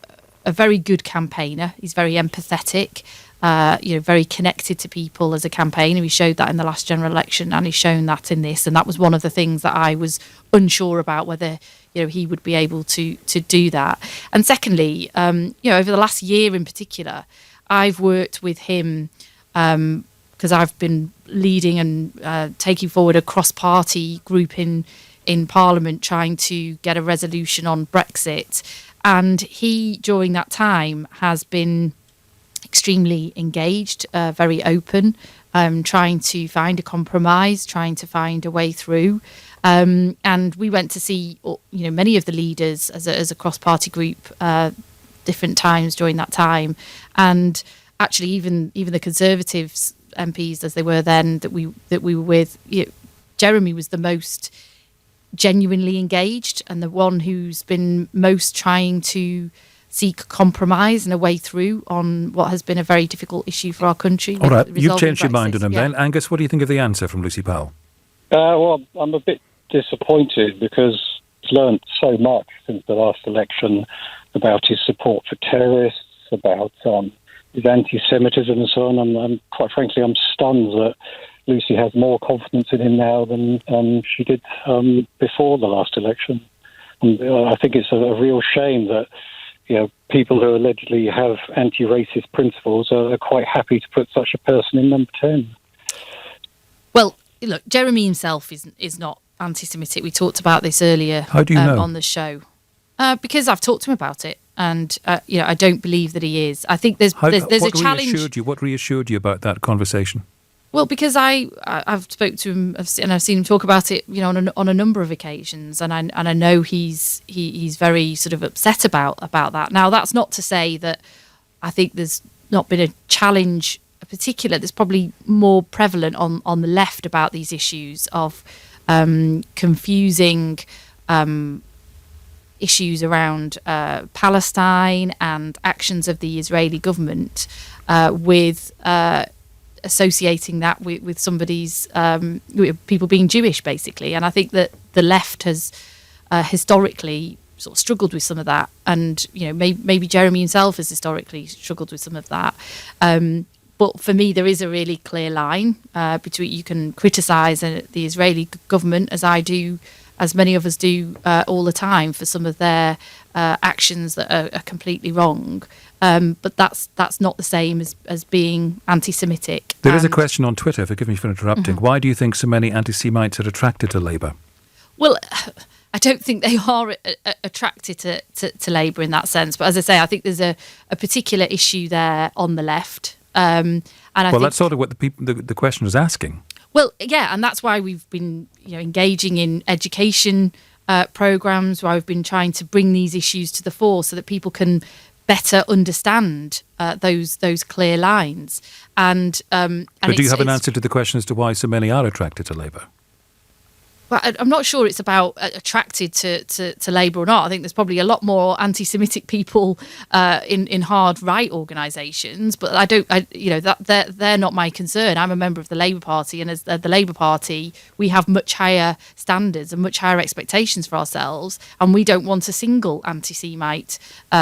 very good campaigner. He's very empathetic, very connected to people as a campaigner. He showed that in the last general election, and he's shown that in this. And that was one of the things that I was unsure about, whether he would be able to do that. And secondly, over the last year in particular, I've worked with him because I've been leading and taking forward a cross-party group in Parliament trying to get a resolution on Brexit. And he, during that time, has been extremely engaged, very open, trying to find a compromise, trying to find a way through. And we went to see, many of the leaders as a cross-party group, different times during that time, and actually even the Conservatives MPs as they were then that we were with, Jeremy was the most genuinely engaged and the one who's been most trying to seek compromise and a way through on what has been a very difficult issue for our country. All right, you've changed your mind on him then. Angus, what do you think of the answer from Lucy Powell? Well, I'm a bit disappointed because he's learned so much since the last election about his support for terrorists, about his anti-Semitism and so on. And quite frankly, I'm stunned that Lucy has more confidence in him now than she did before the last election. And I think it's a real shame that people who allegedly have anti-racist principles are quite happy to put such a person in number 10. Well, look, Jeremy himself is not anti-Semitic. We talked about this earlier. How do you know? On the show? Because I've talked to him about it, and I don't believe that he is. I think there's a challenge. What reassured you about that conversation? Well, because I've spoke to him and I've seen him talk about it, on a number of occasions, and I know he's very sort of upset about that. Now, that's not to say that I think there's not been a challenge, that's probably more prevalent on the left about these issues of confusing issues around Palestine and actions of the Israeli government with associating that with somebody's with people being Jewish, basically. And I think that the left has historically sort of struggled with some of that, and maybe Jeremy himself has historically struggled with some of that. But for me, there is a really clear line between, you can criticise the Israeli government, as I do, as many of us do all the time, for some of their actions that are completely wrong. But that's not the same as being anti-Semitic. There is a question on Twitter, forgive me for interrupting. Mm-hmm. Why do you think so many anti-Semites are attracted to Labour? Well, I don't think they are attracted to Labour in that sense. But as I say, I think there's a particular issue there on the left. And I think that's sort of what the question was asking. Well, yeah, and that's why we've been engaging in education programmes, why we've been trying to bring these issues to the fore so that people can better understand those clear lines. But do you have an answer to the question as to why so many are attracted to Labour? Well, I'm not sure it's about attracted to Labour or not. I think there's probably a lot more anti-Semitic people in hard right organisations, but they're not my concern. I'm a member of the Labour Party, and as the Labour Party, we have much higher standards and much higher expectations for ourselves, and we don't want a single anti-Semite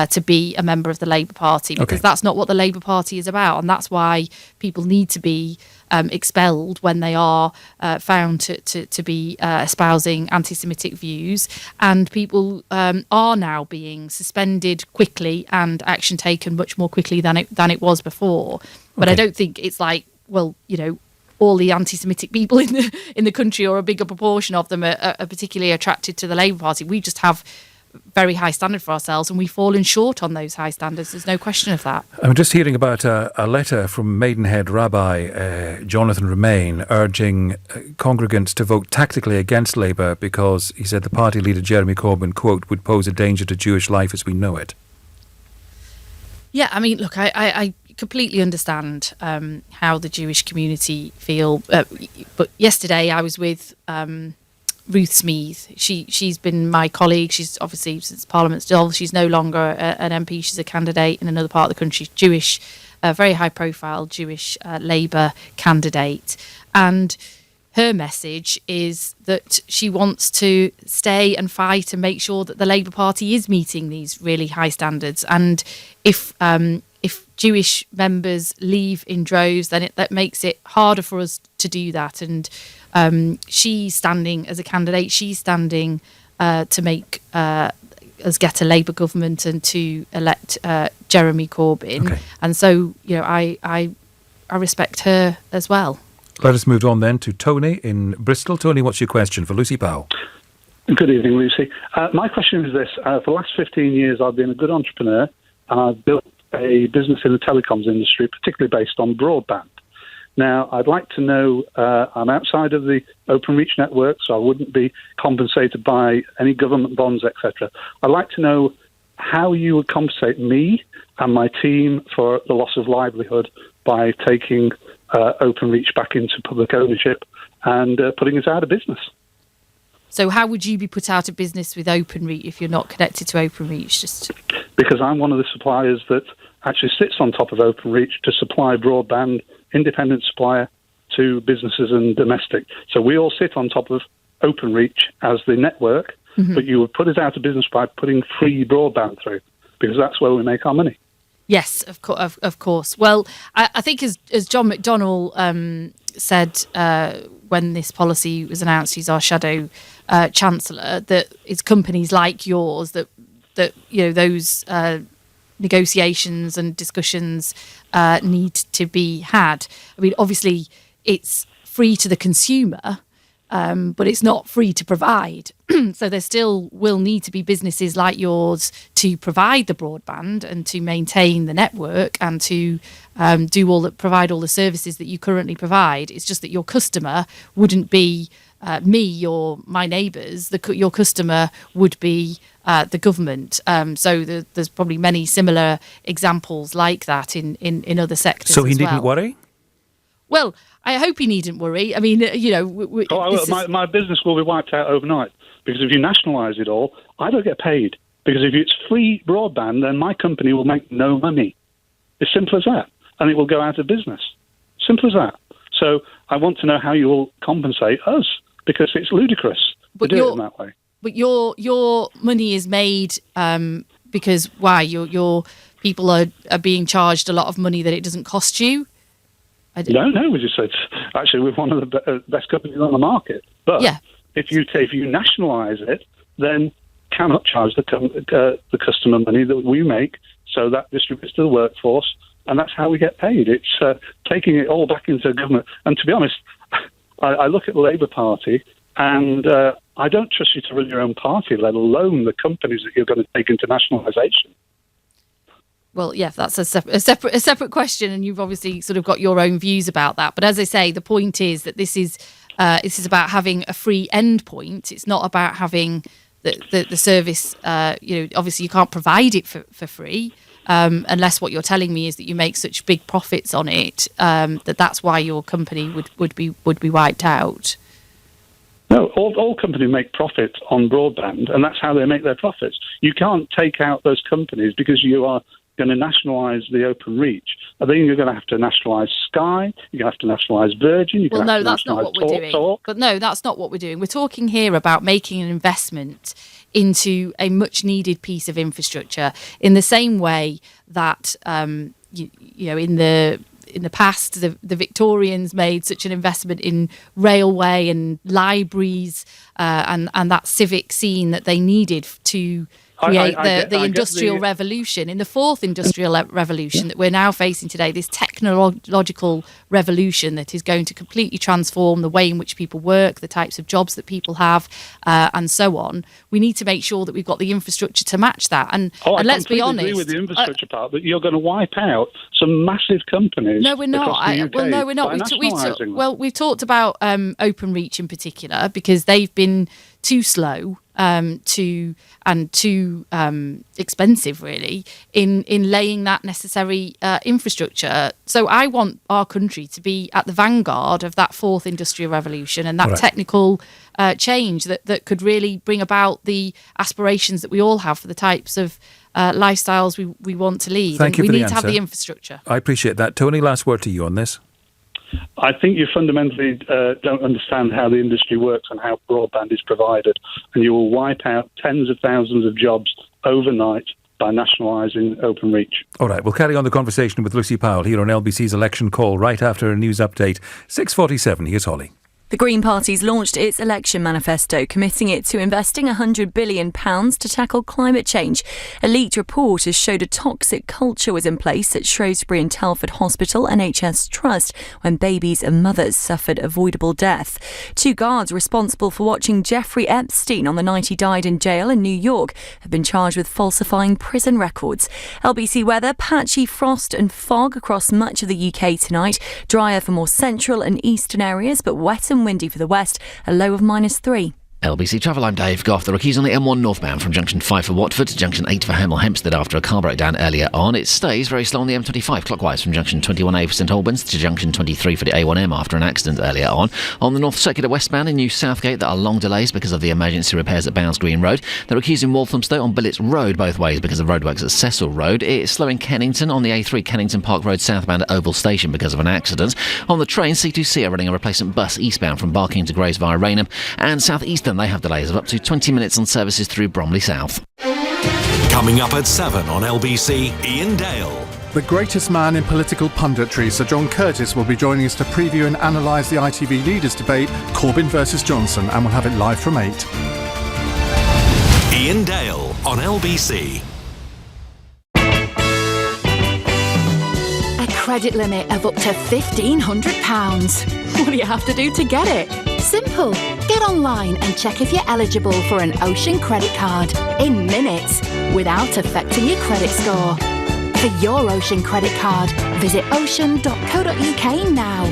to be a member of the Labour Party, because that's not what the Labour Party is about, and that's why people need to be expelled when they are found to be espousing anti-Semitic views, and people are now being suspended quickly and action taken much more quickly than it was before. But I don't think it's like, well, all the anti-Semitic people in the country, or a bigger proportion of them, are particularly attracted to the Labour Party. We just have very high standard for ourselves, and we've fallen short on those high standards. There's no question of that. I'm just hearing about a letter from Maidenhead Rabbi Jonathan Romain urging congregants to vote tactically against Labour because he said the party leader Jeremy Corbyn, quote, would pose a danger to Jewish life as we know it. Yeah, I mean, look, I completely understand how the Jewish community feel. But yesterday I was with Ruth Smeeth. She's been my colleague. She's obviously, since Parliament's dissolved, she's no longer an MP. She's a candidate in another part of the country. She's Jewish, a very high-profile Jewish Labour candidate. And her message is that she wants to stay and fight and make sure that the Labour Party is meeting these really high standards. And if Jewish members leave in droves, then that makes it harder for us to do that. And she's standing as a candidate. She's standing to make us get a Labour government and to elect Jeremy Corbyn. Okay. And so, I respect her as well. Let us move on then to Tony in Bristol. Tony, what's your question for Lucy Powell? Good evening, Lucy. My question is this. For the last 15 years, I've been a good entrepreneur, and I've built a business in the telecoms industry, particularly based on broadband. Now, I'd like to know, I'm outside of the Openreach network, so I wouldn't be compensated by any government bonds, etc. I'd like to know how you would compensate me and my team for the loss of livelihood by taking Openreach back into public ownership and putting us out of business. So how would you be put out of business with Openreach if you're not connected to Openreach? Because I'm one of the suppliers that actually sits on top of Openreach to supply broadband, independent supplier to businesses and domestic. So we all sit on top of Openreach as the network, but you would put us out of business by putting free broadband through, because that's where we make our money. Yes, of course. Well, I think as John McDonnell said when this policy was announced, he's our shadow chancellor, that it's companies like yours that those negotiations and discussions need to be had. I mean, obviously, it's free to the consumer, but it's not free to provide. So there still will need to be businesses like yours to provide the broadband and to maintain the network and to provide all the services that you currently provide. It's just that your customer wouldn't be me or my neighbours. Your customer would be the government. So there's probably many similar examples like that in other sectors. So he as needn't worry? Well, I hope he needn't worry. I mean, my business will be wiped out overnight, because if you nationalise it all, I don't get paid. Because if it's free broadband, then my company will make no money. It's simple as that. And it will go out of business. Simple as that. So I want to know how you will compensate us, because it's ludicrous to do it in that way. But your money is made because why? Your people are being charged a lot of money that it doesn't cost you? No, we just said actually we're one of the best companies on the market. But if you nationalise it, then cannot charge the customer money that we make, so that distributes to the workforce, and that's how we get paid. It's taking it all back into government. And to be honest, I look at the Labour Party, and I don't trust you to run your own party, let alone the companies that you're going to take into nationalisation. Well, yeah, that's a separate question, and you've obviously sort of got your own views about that. But as I say, the point is that this is about having a free end point. It's not about having the service. Obviously you can't provide it for free unless what you're telling me is that you make such big profits on it that's why your company would be wiped out. No, all companies make profit on broadband, and that's how they make their profits. You can't take out those companies because you are going to nationalise the Openreach. I think you're going to have to nationalise Sky, you're going to have to nationalise Virgin, Well, no, that's not what we're doing. But no, that's not what we're doing. We're talking here about making an investment into a much-needed piece of infrastructure in the same way that, in the past, the Victorians made such an investment in railway and libraries and that civic scene that they needed to create the industrial revolution. In the fourth industrial revolution that we're now facing today, this technological revolution that is going to completely transform the way in which people work, the types of jobs that people have, and so on, we need to make sure that we've got the infrastructure to match that. And let's be honest, I agree with the infrastructure part, but you're going to wipe out some massive companies. No, we're not. We're not. We've talked about Openreach in particular because they've been too slow too expensive, really, in laying that necessary infrastructure. So I want our country to be at the vanguard of that fourth industrial revolution and that technical change that could really bring about the aspirations that we all have for the types of lifestyles we want to lead. Thank you for the answer. We need to have the infrastructure. I appreciate that. Tony, last word to you on this. I think you fundamentally don't understand how the industry works and how broadband is provided, and you will wipe out tens of thousands of jobs overnight by nationalising Openreach. All right, we'll carry on the conversation with Lucy Powell here on LBC's Election Call right after a news update. 6:47, here's Holly. The Green Party's launched its election manifesto, committing it to investing £100 billion to tackle climate change. A leaked report has showed a toxic culture was in place at Shrewsbury and Telford Hospital NHS Trust when babies and mothers suffered avoidable death. 2 guards responsible for watching Jeffrey Epstein on the night he died in jail in New York have been charged with falsifying prison records. LBC weather, patchy frost and fog across much of the UK tonight. Drier for more central and eastern areas, but wet and windy for the west, a low of -3. LBC Travel, I'm Dave Goff. There are queues on the M1 northbound from junction 5 for Watford to junction 8 for Hemel Hempstead after a car breakdown earlier on. It stays very slow on the M25 clockwise from junction 21A for St Albans to junction 23 for the A1M after an accident earlier on. On the North Circular westbound in New Southgate, there are long delays because of the emergency repairs at Bounds Green Road. There are queues in Walthamstow on Billets Road both ways because of roadworks at Cecil Road. It's slow in Kennington on the A3 Kennington Park Road southbound at Oval Station because of an accident. On the train, C2C are running a replacement bus eastbound from Barking to Grays via Rainham, and South Eastern they have delays of up to 20 minutes on services through Bromley South. Coming up at 7 on LBC, Ian Dale. The greatest man in political punditry, Sir John Curtis, will be joining us to preview and analyse the ITV leaders' debate, Corbyn versus Johnson, and we'll have it live from 8. Ian Dale on LBC. A credit limit of up to £1,500. What do you have to do to get it? Simple. Get online and check if you're eligible for an Ocean credit card in minutes without affecting your credit score. For your Ocean credit card, visit ocean.co.uk now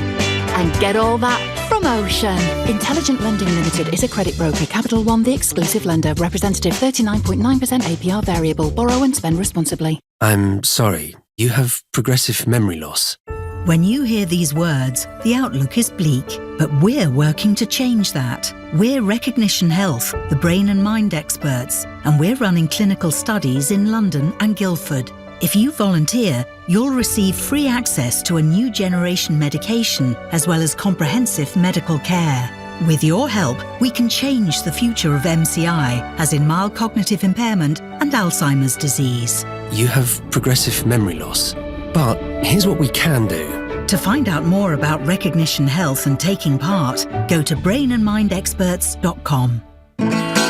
and get all that from Ocean. Intelligent Lending Limited is a credit broker. Capital One, the exclusive lender. Representative 39.9% APR variable. Borrow and spend responsibly. I'm sorry. You have progressive memory loss. When you hear these words, the outlook is bleak, but we're working to change that. We're Recognition Health, the brain and mind experts, and we're running clinical studies in London and Guildford. If you volunteer, you'll receive free access to a new generation medication as well as comprehensive medical care. With your help, we can change the future of MCI, as in mild cognitive impairment and Alzheimer's disease. You have progressive memory loss. But here's what we can do. To find out more about Recognition Health and taking part, go to brainandmindexperts.com.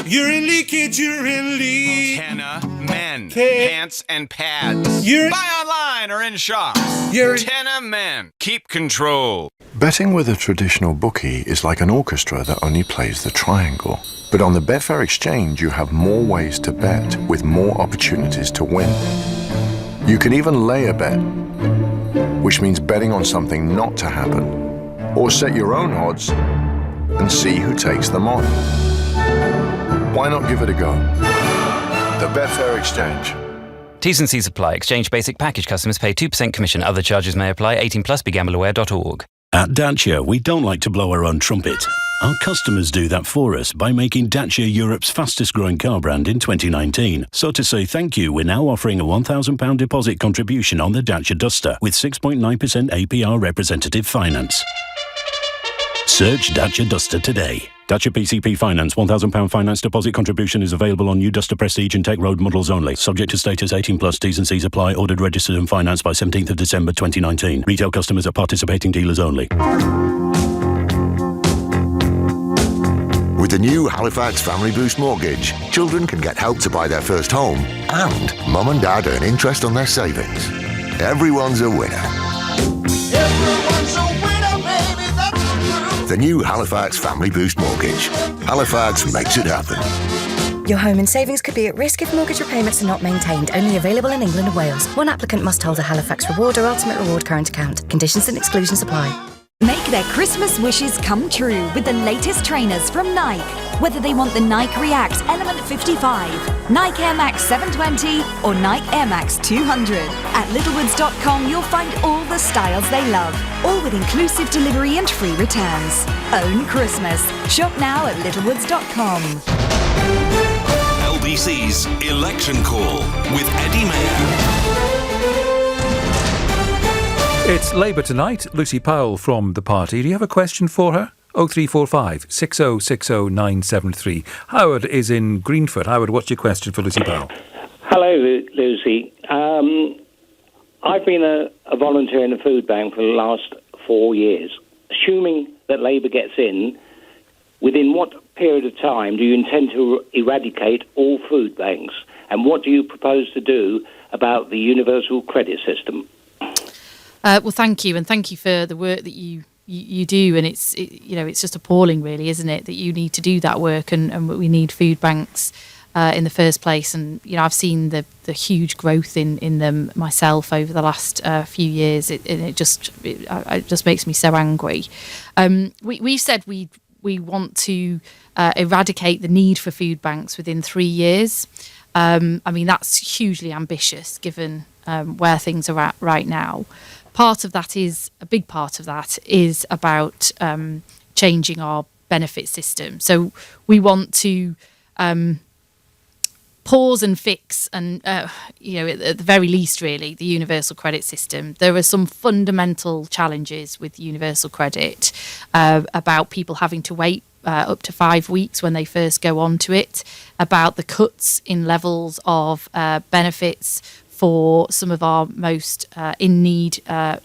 You're in leakage, you're in leak. Tenna Men. Pants and pads. Buy online or in shops. Tenna Men. Keep control. Betting with a traditional bookie is like an orchestra that only plays the triangle. But on the Betfair Exchange, you have more ways to bet with more opportunities to win. You can even lay a bet, which means betting on something not to happen, or set your own odds and see who takes them on. Why not give it a go? The Betfair Exchange. T's and C's apply. Exchange basic package customers pay 2% commission. Other charges may apply. 18+, begambleaware.org. At Dacia, we don't like to blow our own trumpet. Our customers do that for us by making Dacia Europe's fastest growing car brand in 2019. So to say thank you, we're now offering a £1,000 deposit contribution on the Dacia Duster with 6.9% APR representative finance. Search Dacia Duster today. Dacia PCP Finance. £1,000 finance deposit contribution is available on new Duster Prestige and Tech Road models only. Subject to status 18+. T's and C's apply. Ordered, registered and financed by 17th of December 2019. Retail customers are participating dealers only. With the new Halifax Family Boost mortgage, children can get help to buy their first home and mum and dad earn interest on their savings. Everyone's a winner. Everyone's a winner, baby, that's true. The new Halifax Family Boost mortgage. Halifax makes it happen. Your home and savings could be at risk if mortgage repayments are not maintained. Only available in England and Wales. One applicant must hold a Halifax Reward or Ultimate Reward current account. Conditions and exclusions apply. Make their Christmas wishes come true with the latest trainers from Nike. Whether they want the Nike React Element 55, Nike Air Max 720 or Nike Air Max 200. At littlewoods.com you'll find all the styles they love, all with inclusive delivery and free returns. Own Christmas. Shop now at littlewoods.com. LBC's Election Call with Eddie Mair. It's Labour tonight. Lucy Powell from the party. Do you have a question for her? 0345 6060 973. Howard is in Greenford. Howard, what's your question for Lucy Powell? Hello, Lucy. I've been a volunteer in the food bank for the last 4 years. assuming that Labour gets in, within what period of time do you intend to eradicate all food banks? And what do you propose to do about the universal credit system? Well, thank you, and thank you for the work that you do. And it's just appalling, really, isn't it, that you need to do that work, and we need food banks in the first place. And I've seen the huge growth in them myself over the last few years, and it just makes me so angry. We've said we want to eradicate the need for food banks within 3 years. That's hugely ambitious given where things are at right now. A big part of that is about changing our benefit system. So we want to pause and fix, and at the very least, really, the universal credit system. There are some fundamental challenges with universal credit about people having to wait up to 5 weeks when they first go onto it, about the cuts in levels of benefits for some of our most in-need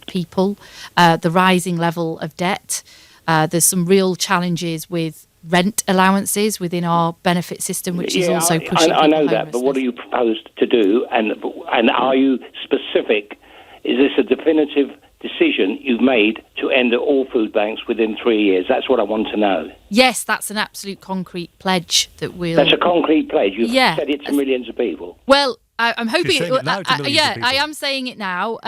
people, the rising level of debt. There's some real challenges with rent allowances within our benefit system, which is also pushing I know people that, but what do you propose to do? And are you specific? Is this a definitive decision you've made to end all food banks within 3 years? That's what I want to know. Yes, that's an absolute concrete pledge that we'll... That's a concrete pledge. You've said it to millions of people. Well, I'm hoping... You're saying it now to millions of people. I am saying it now.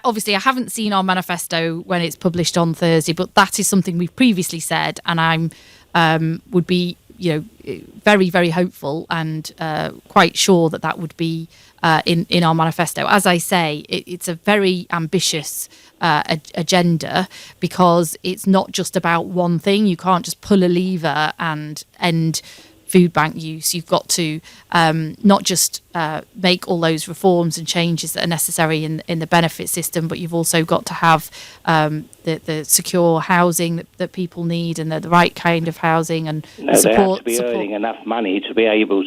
Obviously, I haven't seen our manifesto when it's published on Thursday, but that is something we've previously said, and I'm would be very, very hopeful and quite sure that would be in our manifesto. As I say, it's a very ambitious agenda, because it's not just about one thing. You can't just pull a lever and end food bank use. You've got to not just make all those reforms and changes that are necessary in the benefit system, but you've also got to have the secure housing that people need, and the right kind of housing, and support. They have to be earning enough money to be able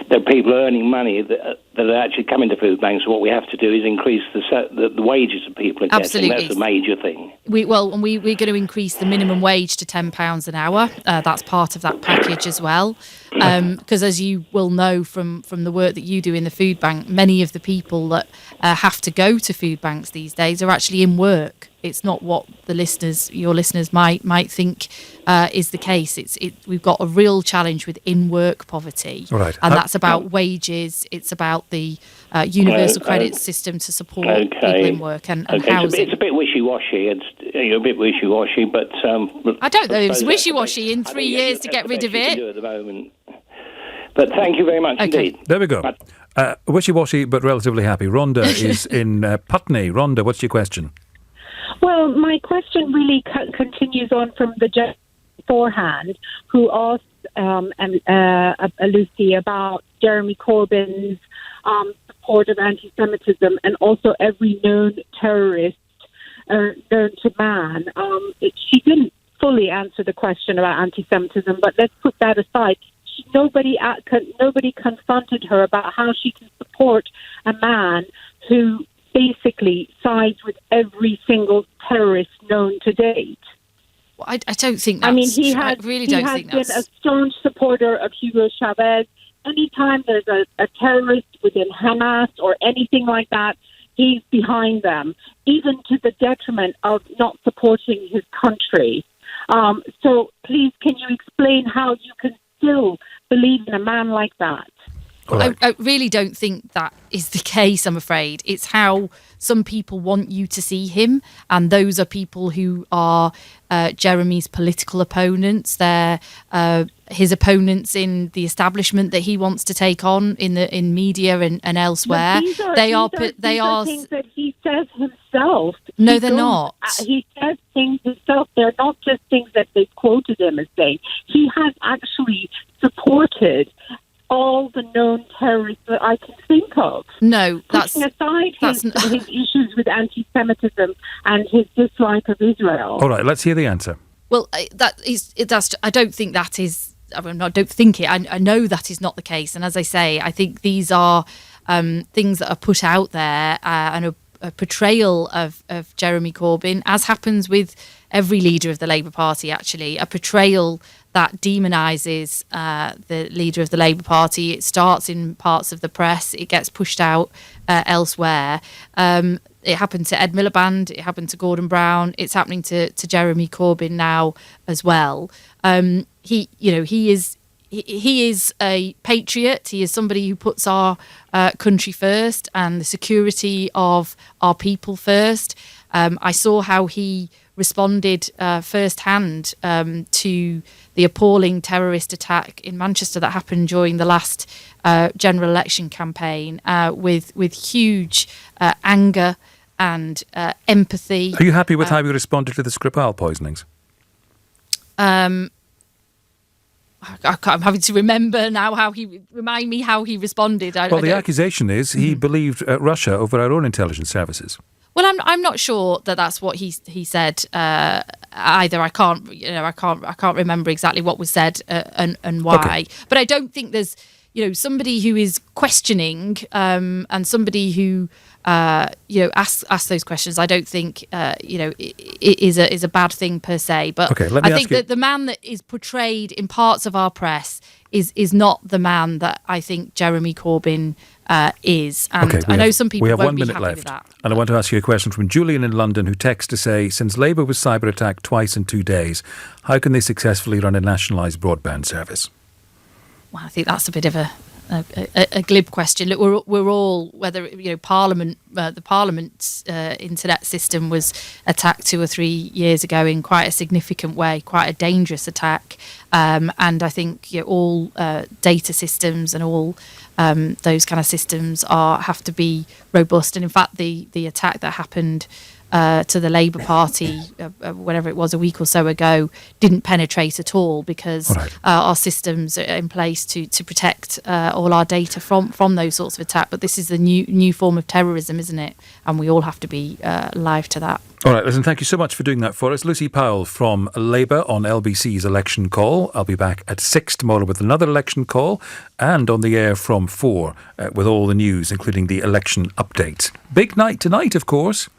the people earning money that are actually coming to food banks. What we have to do is increase the wages of people are getting. Absolutely. That's a major thing. We're going to increase the minimum wage to £10 an hour. That's part of that package as well. Because as you will know from the work that you do in the food bank, many of the people that have to go to food banks these days are actually in work. It's not what your listeners might think is the case. We've got a real challenge with in-work poverty, right. And that's about wages. It's about the universal credit system to support people in work and housing. It's a bit wishy-washy. It's a bit wishy-washy, but I don't know. It's wishy-washy in 3 years to get rid of it. Do at the moment. But thank you very much indeed. There we go. Wishy-washy, but relatively happy. Rhonda is in Putney. Rhonda, what's your question? Well, my question really continues on from the judge beforehand, who asked Lucy about Jeremy Corbyn's support of anti-Semitism, and also every known terrorist known to man. She didn't fully answer the question about anti-Semitism, but let's put that aside. Nobody confronted her about how she can support a man who basically sides with every single terrorist known to date. Well, I don't think that's he true. has, I really don't think that's... been a staunch supporter of Hugo Chavez. Anytime there's a terrorist within Hamas or anything like that, he's behind them, even to the detriment of not supporting his country. So please, can you explain how you can still believe in a man like that? Right. I really don't think that is the case, I'm afraid. It's how some people want you to see him, and those are people who are Jeremy's political opponents. They're his opponents in the establishment that he wants to take on in media and elsewhere. These are things that he says himself. No, they're not. He says things himself. They're not just things that they've quoted him as saying. He has actually supported all the known terrorists that I can think of. No, putting aside his issues with anti-Semitism and his dislike of Israel. All right, let's hear the answer. Well, I don't think that is. I don't think it. I know that is not the case. And as I say, I think these are things that are put out there and portrayal of Jeremy Corbyn, as happens with every leader of the Labour Party, actually, a portrayal that demonises the leader of the Labour Party. It starts in parts of the press, it gets pushed out elsewhere. It happened to Ed Miliband, it happened to Gordon Brown, it's happening to Jeremy Corbyn now as well. He is a patriot. He is somebody who puts our country first and the security of our people first. I saw how he responded firsthand to the appalling terrorist attack in Manchester that happened during the last general election campaign with huge anger and empathy. Are you happy with how he responded to the Skripal poisonings? I'm having to remember now remind me how he responded. The accusation is he believed Russia over our own intelligence services. Well, I'm not sure that that's what he said either. I can't remember exactly what was said and why. Okay. But I don't think there's somebody who is questioning and somebody who asks those questions. I don't think is a bad thing per se. But okay, I think that the man that is portrayed in parts of our press is not the man that I think Jeremy Corbyn is. And I know some people won't be happy with that. And I want to ask you a question from Julian in London, who texts to say, since Labour was cyber-attacked twice in 2 days, how can they successfully run a nationalised broadband service? Well, I think that's a bit of a glib question. Look, we're all, whether Parliament, the Parliament's internet system was attacked 2 or 3 years ago in quite a significant way, quite a dangerous attack, and I think all data systems and all those kind of systems have to be robust. And in fact, the attack that happened to the Labour Party, whatever it was, a week or so ago, didn't penetrate at all because our systems are in place to protect all our data from those sorts of attacks. But this is the new form of terrorism, isn't it? And we all have to be alive to that. All right, listen, thank you so much for doing that for us. Lucy Powell from Labour on LBC's election call. I'll be back at 6 tomorrow with another election call and on the air from 4 with all the news, including the election update. Big night tonight, of course.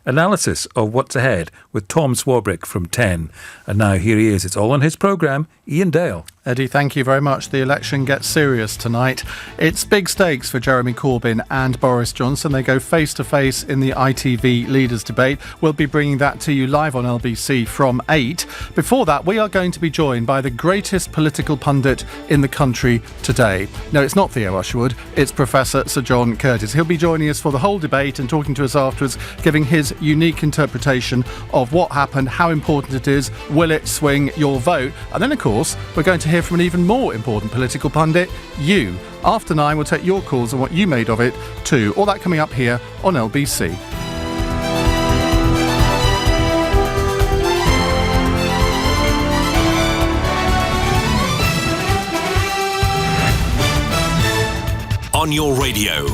Analysis of what's ahead with Tom Swarbrick from 10. And now here he is. It's all on his programme, Ian Dale. Eddie, thank you very much. The election gets serious tonight. It's big stakes for Jeremy Corbyn and Boris Johnson. They go face-to-face in the ITV Leaders Debate. We'll be bringing that to you live on LBC from 8. Before that, we are going to be joined by the greatest political pundit in the country today. No, it's not Theo Usherwood. It's Professor Sir John Curtice. He'll be joining us for the whole debate and talking to us afterwards, giving his unique interpretation of what happened, how important it is, will it swing your vote? And then, of course, we're going to hear from an even more important political pundit, you. After 9, we'll take your calls on what you made of it too. All that coming up here on LBC. On your radio,